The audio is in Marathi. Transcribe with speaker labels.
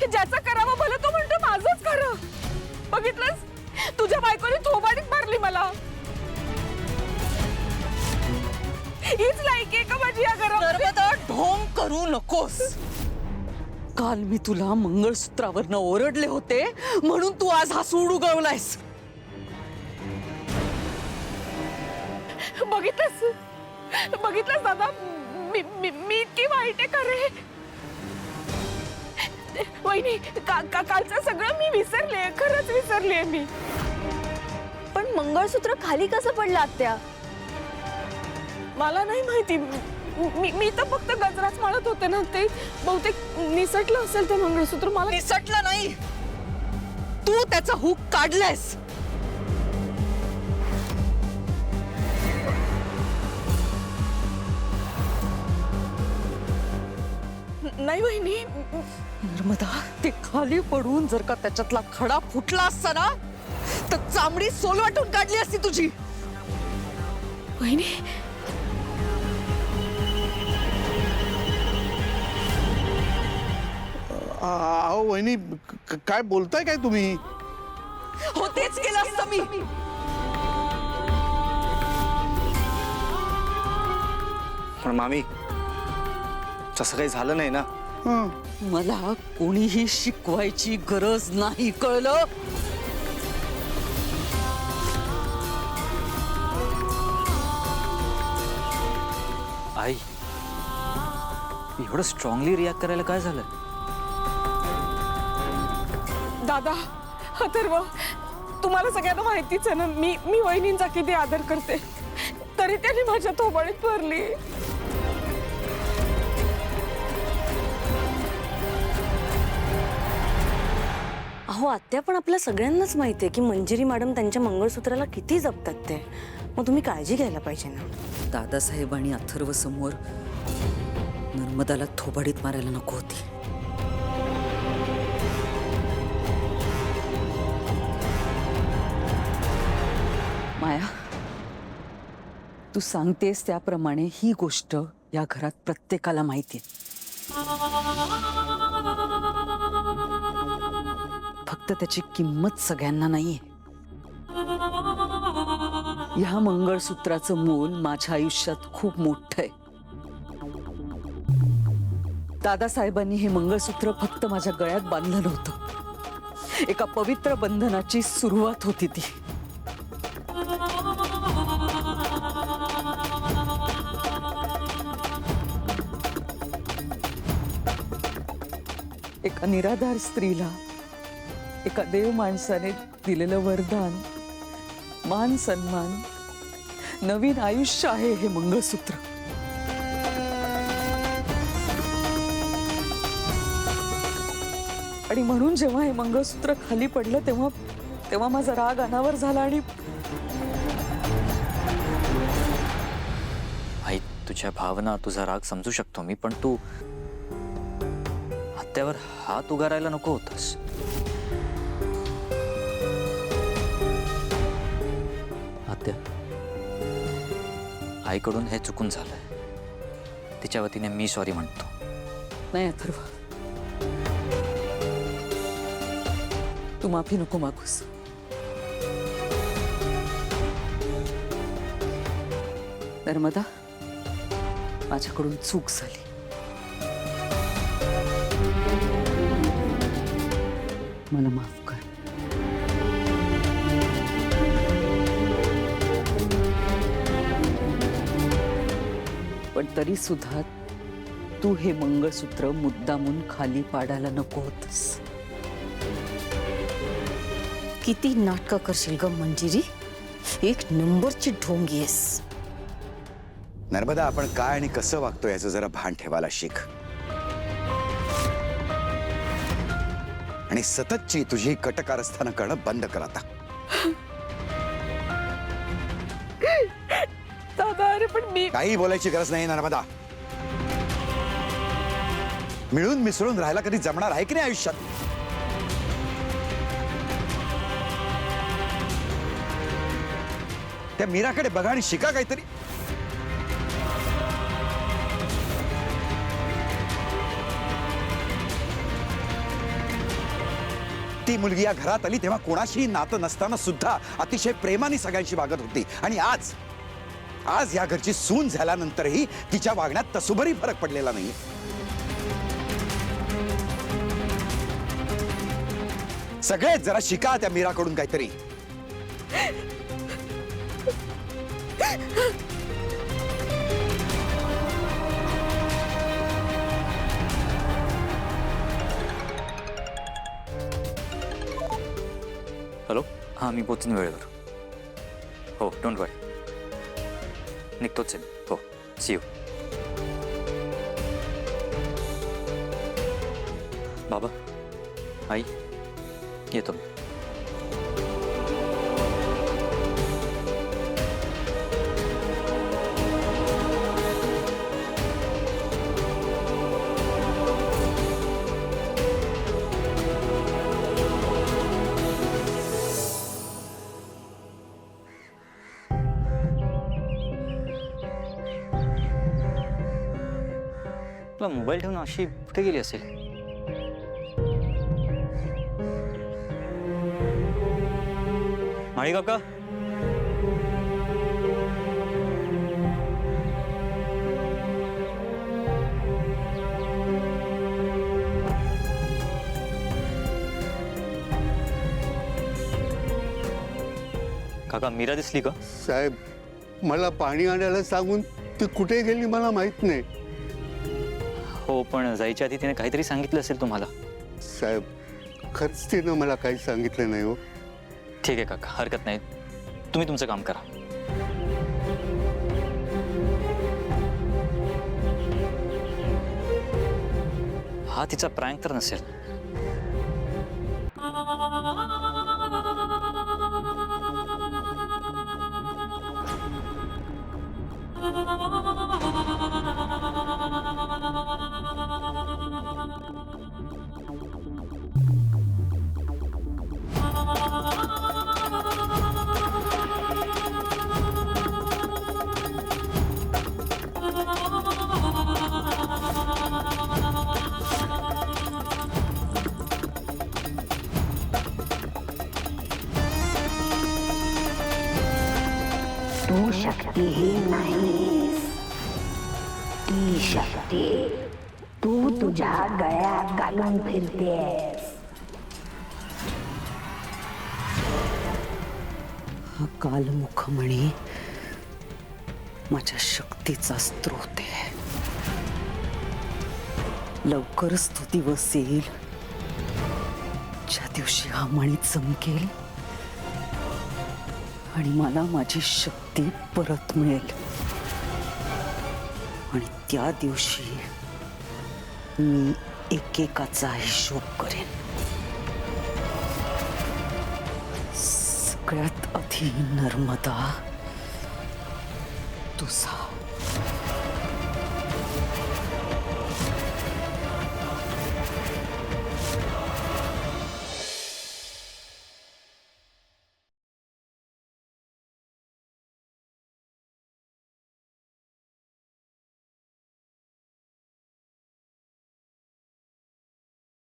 Speaker 1: ज्याचं करावं भलं तो म्हणतो माझंच खरं. बघितलंस, तुझ्या बायकोने थोबाडीत मारली मला. हीच लायकी आहे का माझी या घरात?
Speaker 2: ढोंग करू नकोस. काल मी तुला मंगळसूत्रावरनं ओरडले होते म्हणून तू आज हा सूड उगवलायस.
Speaker 1: बघितलंस दादा, मी इतकी वाईट आहे खरे. वहिनी, कालचं सगळं मी विसरले, खरंच विसरले मी.
Speaker 3: पण मंगळसूत्र खाली कसं पडलं आत्या?
Speaker 1: मला नाही माहिती. मी तर फक्त गजराच माळत होते ना, ते बहुतेक निसटलं असेल ते मंगळसूत्र. मला
Speaker 2: निसटलं नाही, तू त्याचा हुक काढलायस.
Speaker 1: नाही वहिनी.
Speaker 2: नर्मदा, ते खाली पडून जर का त्याच्यातला खडा फुटला असता ना तर चामडी सोलवाटून काढली असती तुझी.
Speaker 1: वहिनी,
Speaker 4: अहो वहिनी, काय बोलताय काय तुम्ही?
Speaker 2: हो, तेच केलं असतं मी.
Speaker 5: पण मामी, तसं काही झालं नाही ना.
Speaker 2: मला कोणीही शिकवायची गरज नाही, कळलं?
Speaker 5: आई, एवढं स्ट्रॉंगली रिॲक्ट करायला काय झालं?
Speaker 1: दादा, अथर्व, तुम्हाला सगळ्यांना माहितीच आहे ना, मी वहिनींचा किती आदर करते, तरी त्यांनी माझ्या थोबाडीत भरली.
Speaker 3: अहो आत्या, पण आपल्या सगळ्यांनाच माहिती आहे की मंजिरी मॅडम त्यांच्या मंगळसूत्राला किती जपतात ते. मग तुम्ही काळजी घ्यायला पाहिजे ना.
Speaker 2: दादासाहेब आणि अथर्व समोर नर्मदाला थोबाडीत मारायला नको होती. माया, तू सांगतेस त्याप्रमाणे ही गोष्ट या घरात प्रत्येकाला माहिती आहे. फक्त त्याची किंमत सगळ्यांना नाहीये. या मंगळसूत्राचं मोल माझ्या आयुष्यात खूप मोठं आहे. दादासाहेबांनी हे मंगळसूत्र फक्त माझ्या गळ्यात बांधलं नव्हतं, एका पवित्र बंधनाची सुरुवात होती ती. एका निराधार स्त्रीला एका देव माणसाने दिलेलं वरदान, मान सन्मान, नवीन आयुष्य आहे हे मंगळसूत्र. आणि म्हणून जेव्हा हे मंगळसूत्र खाली पडलं तेव्हा माझा राग अनावर झाला. आणि
Speaker 5: आई, तुझ्या भावना, तुझा राग समजू शकतो मी, पण तू आत्यावर हात उगारायला नको होतास. आत्या, आईकडून हे चुकून झालंय. तिच्या वतीने मी सॉरी म्हणतो.
Speaker 2: नाही अथर्व, तू माफी नको मागूस. नर्मदा, माझ्याकडून चूक झाली. मला माफ कर. पण तरी सुद्धा तू हे मंगळसूत्र मुद्दामून खाली पाडायला नको होतस.
Speaker 3: किती नाटकं करशील ग मंजिरी, एक नंबरची ढोंगी आहेस.
Speaker 6: नर्मदा, आपण काय आणि कसं वागतो याचं जरा भान ठेवायला शिक. आणि सततची तुझी कटकारस्थानं करणं बंद कर आता.
Speaker 1: दादा, अरे पण मी
Speaker 6: काही बोलायची गरज नाही नर्मदा. मिळून मिसळून राहायला कधी जमणार आहे की नाही आयुष्यात? त्या मीराकडे बघा आणि शिका काहीतरी. ती मुलगी या घरात आली तेव्हा कोणाशीही नातं नसताना सुद्धा अतिशय प्रेमाने सगळ्यांशी वागत होती. आणि आज या घरची सून झाल्यानंतरही तिच्या वागण्यात तसुभरी फरक पडलेला नाही. सगळेच जरा शिका त्या मीराकडून काहीतरी.
Speaker 7: हॅलो, हां मी पोचीन वेळेवर. हो, डोंट वरी, निघतोच आहे. हो, सी यू. बाबा, आई, येतो मी. तुला मोबाईल ठेवून अशी कुठे गेली असेल? माळी काका, काका मीरा दिसली का?
Speaker 8: साहेब, मला पाणी आणायला सांगून ती कुठे गेली मला माहित नाही.
Speaker 7: हो, पण जायच्या आधी तिने काहीतरी सांगितलं असेल तुम्हाला.
Speaker 8: साहेब, खरंच तिनं मला काही सांगितलं नाही हो.
Speaker 7: ठीक आहे काका, हरकत नाही. तुम्ही तुमचं काम करा. हा तिचा प्रँक तर नसेल.
Speaker 9: तू शक्तिहीन नाहीस. ती शक्ती तू तुझ्या गळ्यात घालून फिरतेस.
Speaker 2: हा कालमुखमणी माझ्या शक्तीचा स्रोत आहे. लवकरच तो दिवस येईल ज्या दिवशी हा मणी चमकेल आणि मला माझी शक्ती परत मिळेल. आणि त्या दिवशी मी एकेकाचा हिशोब करेन. सगळ्यात आधी नर्मदा, तुझा